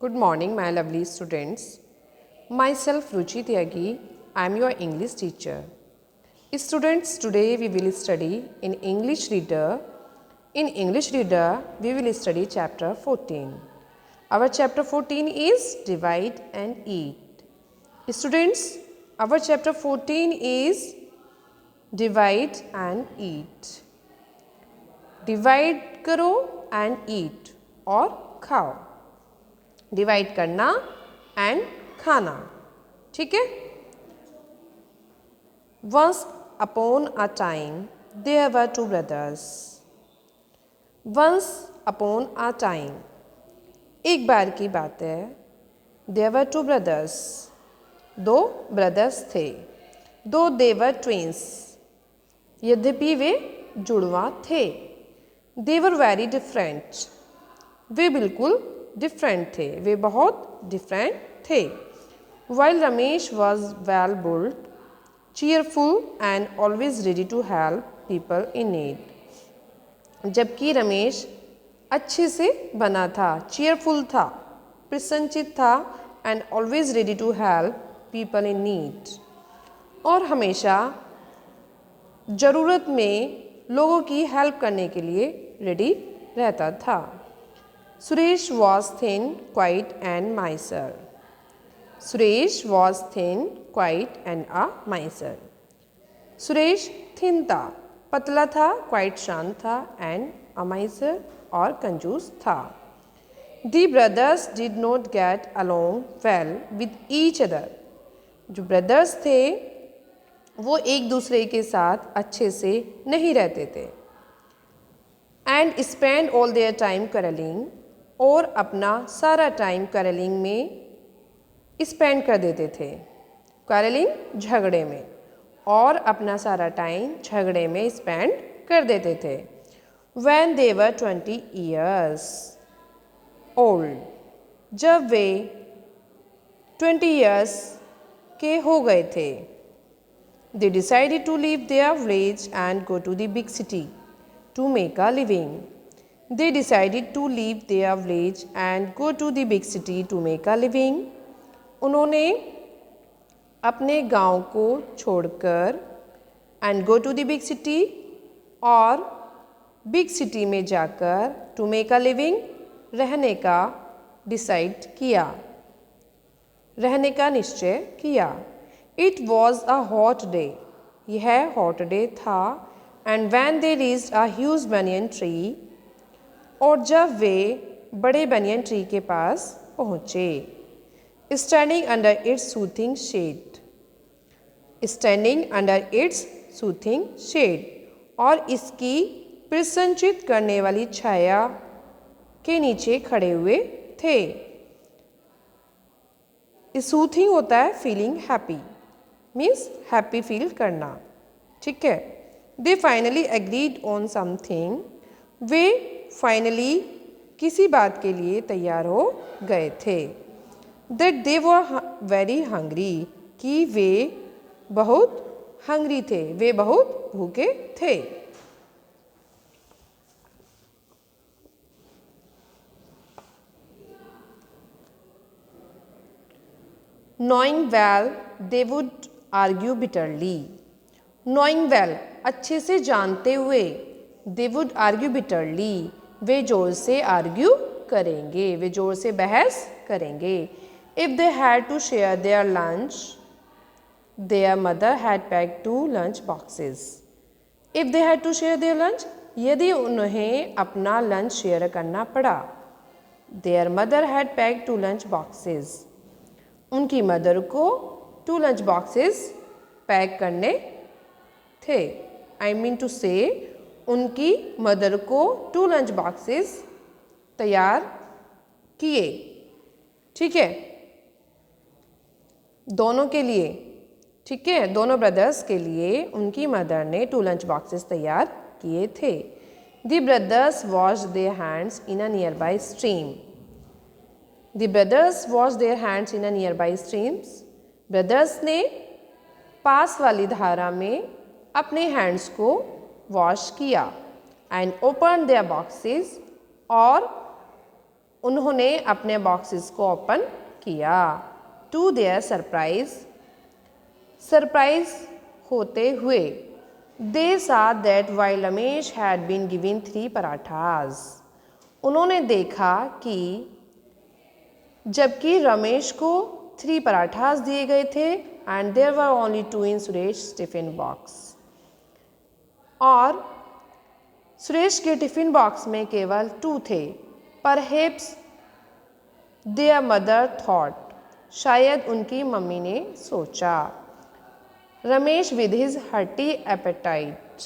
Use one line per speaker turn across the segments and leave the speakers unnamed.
Good morning, my lovely students. Myself Ruchi Tyagi, I am your English teacher. Students, today we will study in English Reader. In English Reader, we will study chapter 14. Our chapter 14 is Divide and Eat. Students, our chapter 14 is Divide and Eat. Divide करो and eat और खाओ. Divide करना and खाना. ठीक है. Once upon a time there were two brothers. Once upon a time, एक बार की बात है. देयर वर टू ब्रदर्स, दो ब्रदर्स थे. दो दे वर ट्विंस, यद्यपि वे जुड़वा थे. दे वर वेरी डिफरेंट, वे बिल्कुल डिफरेंट थे, वे बहुत डिफरेंट थे. While Ramesh was well built, cheerful and always ready to help people in need. जबकि रमेश अच्छे से बना था, चीयरफुल था, प्रसन्नचित था, and always ready to help people in need, और हमेशा ज़रूरत में लोगों की हेल्प करने के लिए रेडी रहता था. Suresh was thin, quiet and miser. Suresh was thin, quiet and a miser. Suresh thin था, पतला था, क्वाइट शांत था, एंड अ माइसर और कंजूस था. The brothers did not get along well with each other. जो ब्रदर्स थे वो एक दूसरे के साथ अच्छे से नहीं रहते थे. And spend all their time quarreling, और अपना सारा टाइम क्वारलिंग में स्पेंड कर देते थे. क्वारलिंग झगड़े में, और अपना सारा टाइम झगड़े में स्पेंड कर देते थे. When they were 20 years old, जब वे 20 years के हो गए थे. They decided to leave their village and go to the big city to make a living. They decided to leave their village and go to the big city to make a living. उन्होंने अपने गांव को छोड़कर and go to the big city, और big city में जाकर to make a living, रहने का डिसाइड किया, रहने का निश्चय किया. It was a hot day, यह हॉट डे था. And when they reached a huge banyan tree, और जब वे बड़े बनियन ट्री के पास पहुँचे. Standing under its soothing shade, standing under its soothing shade, और इसकी प्रसन्नचित करने वाली छाया के नीचे खड़े हुए थे. सूथिंग होता है feeling happy, means happy feel करना. ठीक है. They finally agreed on something, way finally किसी बात के लिए तैयार हो गए थे. That they were very hungry, कि वे बहुत हंग्री थे, वे बहुत भूखे थे. Knowing well, they would argue bitterly. Knowing well, अच्छे से जानते हुए, they would argue bitterly, वे जोर से आर्ग्यू करेंगे, वे जोर से बहस करेंगे. If they had to share their lunch, their mother had packed 2 lunch boxes. If they had to share their lunch, यदि उन्हें अपना लंच शेयर करना पड़ा. Their mother had packed 2 lunch boxes. उनकी मदर को 2 lunch boxes पैक करने थे. I mean to say, उनकी मदर को 2 लंच बॉक्सेस तैयार किए. ठीक है, दोनों के लिए. ठीक है, दोनों ब्रदर्स के लिए उनकी मदर ने 2 लंच बॉक्सेस तैयार किए थे. The brothers wash their hands in a near by stream. The brothers wash their hands in a near by streams. Brothers ने पास वाली धारा में अपने हैंड्स को वॉश किया. एंड ओपन देयर बॉक्सेस, और उन्होंने अपने बॉक्सेस को ओपन किया। टू देयर सरप्राइज होते हुए they saw that while Ramesh had been given 3 parathas. उन्होंने देखा कि जबकि रमेश को 3 पराठास दिए गए थे and there were only 2 in Suresh tiffin box, और सुरेश के टिफिन बॉक्स में केवल 2 थे। परहैप्स देयर मदर थॉट, शायद उनकी मम्मी ने सोचा। Ramesh with his hearty appetite,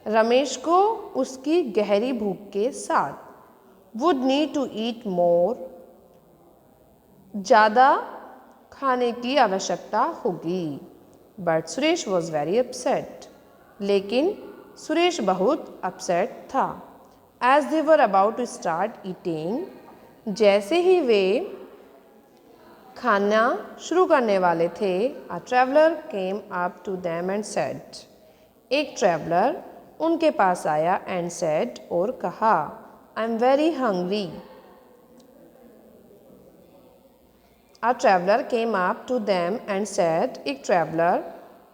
Ramesh को उसकी गहरी भूख के साथ would need to eat more, ज़्यादा खाने की आवश्यकता होगी। But Suresh was very upset, लेकिन सुरेश बहुत अपसेट था। As they were about to start eating, जैसे ही वे खाना शुरू करने वाले थे, a traveller came up to them and said, एक ट्रैवलर उनके पास आया एंड सेड, और कहा, I am very hungry. A traveller came up to them and said, एक ट्रैवलर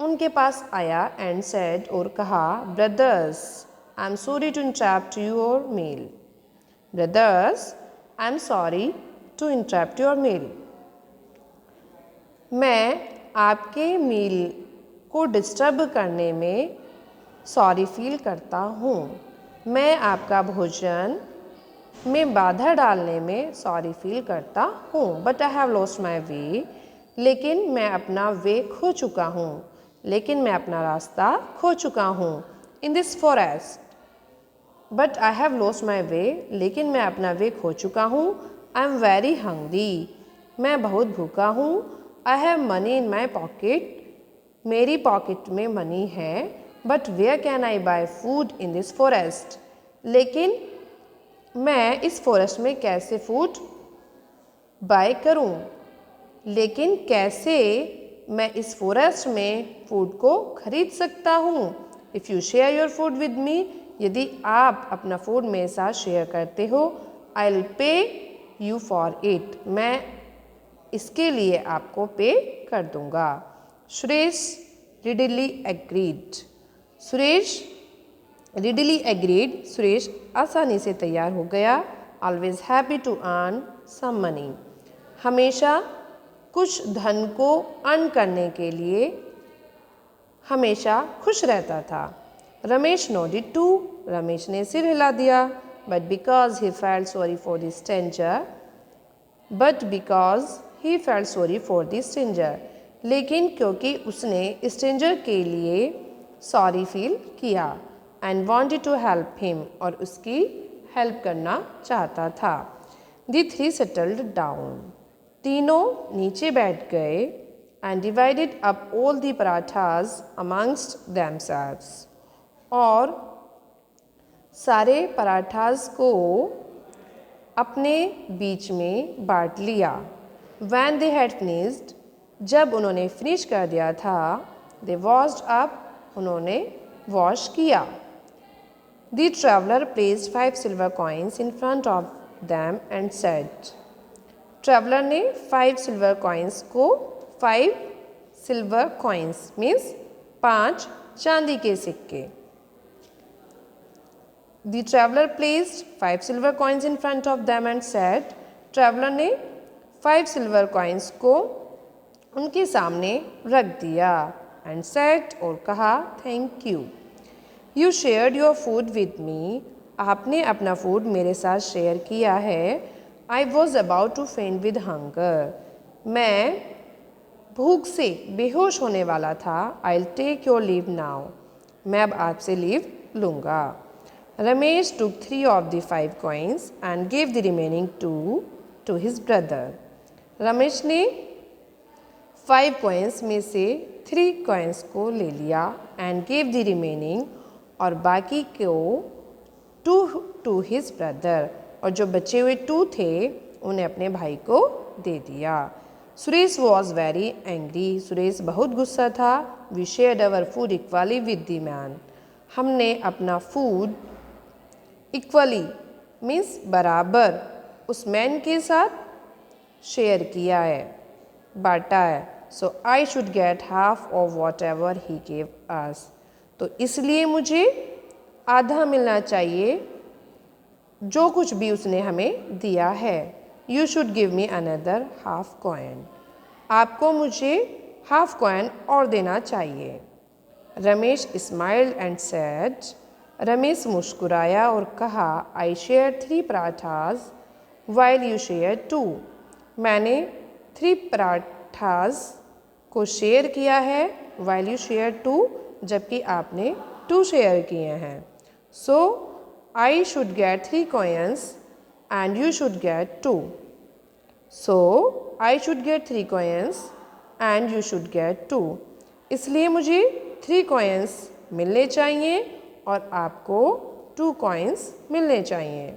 उनके पास आया एंड सेड, और कहा, brothers I am sorry to interrupt your meal. Brothers I am sorry to interrupt your meal, मैं आपके मील को disturb करने में सॉरी फील करता हूँ। मैं आपका भोजन में बाधा डालने में सॉरी फील करता हूँ। But I have lost my way, लेकिन मैं अपना वे खो चुका हूँ, लेकिन मैं अपना रास्ता खो चुका हूँ। In this forest, but I have lost my way, लेकिन मैं अपना वे खो चुका हूँ। आई एम वेरी हंग्री, मैं बहुत भूखा हूँ। I have money in my pocket, मेरी पॉकेट में मनी है। But where can I buy food in this forest, लेकिन मैं इस फॉरेस्ट में कैसे फूड बाय करूं, लेकिन कैसे मैं इस फॉरेस्ट में फूड को खरीद सकता हूं। If you share your food with me, यदि आप अपना फूड मेरे साथ शेयर करते हो, I will pay you for it, मैं इसके लिए आपको पे कर दूंगा। Suresh readily agreed, Suresh readily agreed, Suresh आसानी से तैयार हो गया। Always happy to earn some money, हमेशा कुछ धन को अर्न करने के लिए हमेशा खुश रहता था। रमेश नोडिड टू, रमेश ने सिर हिला दिया। But because he felt sorry for the stranger, but because he felt sorry for the stranger, लेकिन क्योंकि उसने स्ट्रेंजर के लिए सॉरी फील किया। And wanted to help him, और उसकी हेल्प करना चाहता था। द थ्री सेटल्ड डाउन, तीनों नीचे बैठ गए। And divided up all the parathas amongst themselves, और सारे पराठास को अपने बीच में बांट लिया। When they had finished, जब उन्होंने फिनिश कर दिया था, they washed up, उन्होंने वॉश किया। The traveler placed 5 silver coins in front of them and said, traveller ने 5 सिल्वर कॉइन्स को 5 सिल्वर कॉइन्स मीन्स 5 चांदी के सिक्के। The traveler placed 5 silver coins in front of them and said, traveller ने 5 silver coins को उनके सामने रख दिया एंड सेड, और कहा, thank you. You shared your food with me, आपने अपना फूड मेरे साथ शेयर किया है। I was about to faint with hunger, मैं भूख से बेहोश होने वाला था। I will take your leave now, मैं अब आपसे लीव लूँगा। Ramesh took 3 of the 5 coins and gave the remaining 2 to his brother. Ramesh ने 5 coins में से 3 coins को ले लिया and gave the remaining, और बाकी को 2 to his brother, और जो बचे हुए 2 थे उन्हें अपने भाई को दे दिया। Suresh was very angry, Suresh बहुत गुस्सा था। We shared our food equally with the man, हमने अपना फूड इक्वली मीन्स बराबर उस मैन के साथ शेयर किया है, बांटा है। So I should get half of whatever he gave us. तो इसलिए मुझे आधा मिलना चाहिए जो कुछ भी उसने हमें दिया है। You should give me another half coin. आपको मुझे हाफ कॉइन और देना चाहिए। Ramesh smiled and said, Ramesh मुस्कुराया और कहा, I share 3 parathas while you share 2। मैंने 3 पराठाज को शेयर किया है वाइल यू शेयर 2, जबकि आपने 2 शेयर किए हैं। So I should get 3 coins and you should get 2। So I should get 3 coins and you should get 2। इसलिए मुझे 3 कॉइन्स मिलने चाहिए और आपको 2 कॉइन्स मिलने चाहिए।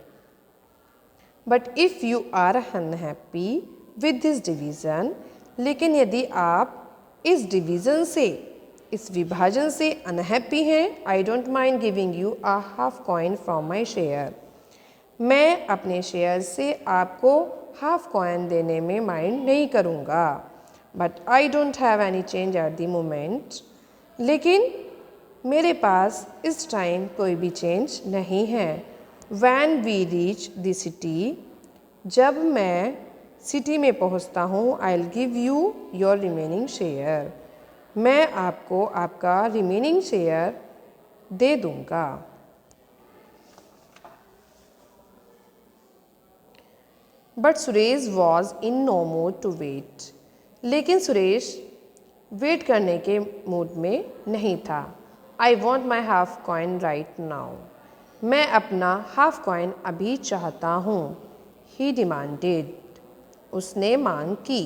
But if you are unhappy with this division, लेकिन यदि आप इस डिवीज़न से, इस विभाजन से अनहैप्पी हैं, I don't mind giving you a half coin from my share. मैं अपने शेयर से आपको हाफ कॉइन देने में माइंड नहीं करूँगा। But I don't have any change at the moment, लेकिन मेरे पास इस टाइम कोई भी चेंज नहीं है। When we reach the city, जब मैं सिटी में पहुंचता हूं, I will give you your remaining share. मैं आपको आपका रिमेनिंग शेयर दे दूंगा। But Suresh was in no mood to wait, लेकिन सुरेश वेट करने के मूड में नहीं था। I want my half coin right now, मैं अपना हाफ कॉइन अभी चाहता हूँ। ही डिमांडेड, उसने मांग की।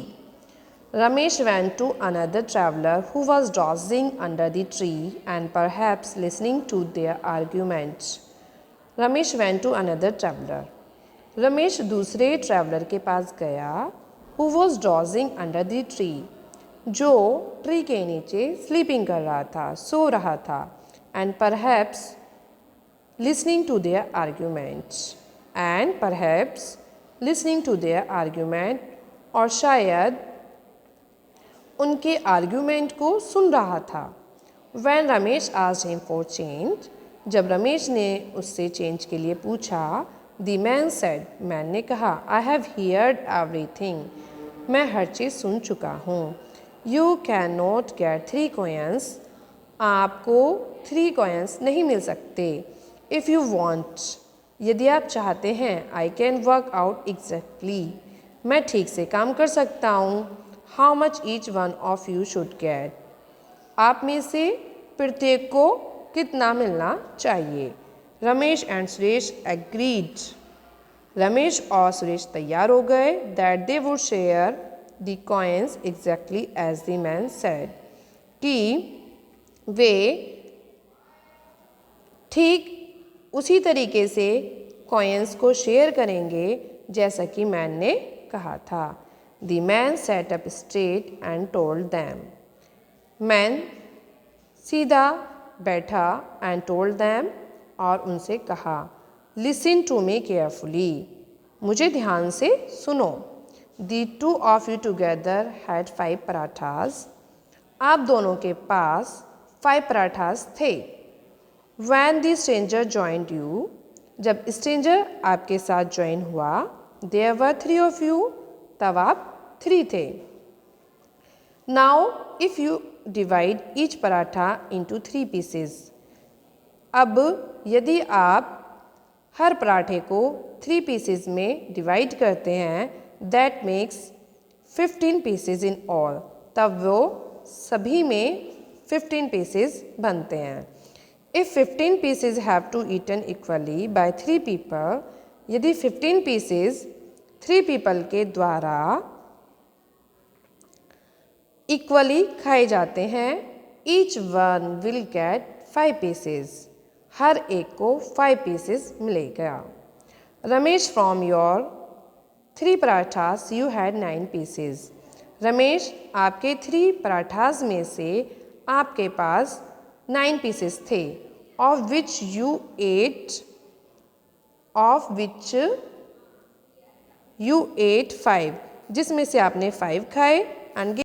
Ramesh went to another traveler who was dozing under the tree and perhaps listening to their arguments. Ramesh went to another traveler. Ramesh दूसरे ट्रैवलर के पास गया। Who was dozing under the tree, जो ट्री के नीचे स्लीपिंग कर रहा था, सो रहा था। And perhaps listening to their arguments. And perhaps listening to their argument, और शायद उनके आर्ग्यूमेंट को सुन रहा था। When Ramesh asked him for change, जब रमेश ने उससे चेंज के लिए पूछा, the man said, मैन ने कहा, I have heard everything, मैं हर चीज़ सुन चुका हूँ। You cannot get 3 coins, आपको 3 coins नहीं मिल सकते। If you want, यदि आप चाहते हैं, I can work out exactly, मैं ठीक से काम कर सकता हूँ। How much each one of you should get, आप में से प्रत्येक को कितना मिलना चाहिए। रमेश एंड सुरेश एग्रीड, रमेश और सुरेश तैयार हो गए। That they would share the coins exactly as the man said, कि वे ठीक उसी तरीके से कॉइन्स को शेयर करेंगे जैसा कि मैन ने कहा था। The man sat up straight and told them. Man सीधा बैठा and told them, और उनसे कहा, Listen to me carefully, मुझे ध्यान से सुनो। The 2 of you together had 5 parathas, आप दोनों के पास 5 पराठास थे। When the stranger joined you, जब स्ट्रेंजर आपके साथ ज्वाइन हुआ, there were 3 of you, तब आप 3 थे। Now if you divide each paratha into 3 pieces, अब यदि आप हर पराठे को 3 पीसेस में डिवाइड करते हैं, that makes 15 pieces in all, तब वो सभी में 15 पीसेस बनते हैं। If 15 pieces have to eaten equally by 3 people, यदि 15 पीसेस 3 पीपल के द्वारा इक्वली खाए जाते हैं, each one will get 5 pieces, हर एक को 5 पीसेस मिलेगा। Ramesh from your 3 parathas you had 9 pieces, Ramesh आपके 3 पराठास में से आपके पास 9 पीसेस थे। Of which you ate, of which you ate 5, जिसमें से आपने 5 खाए एंड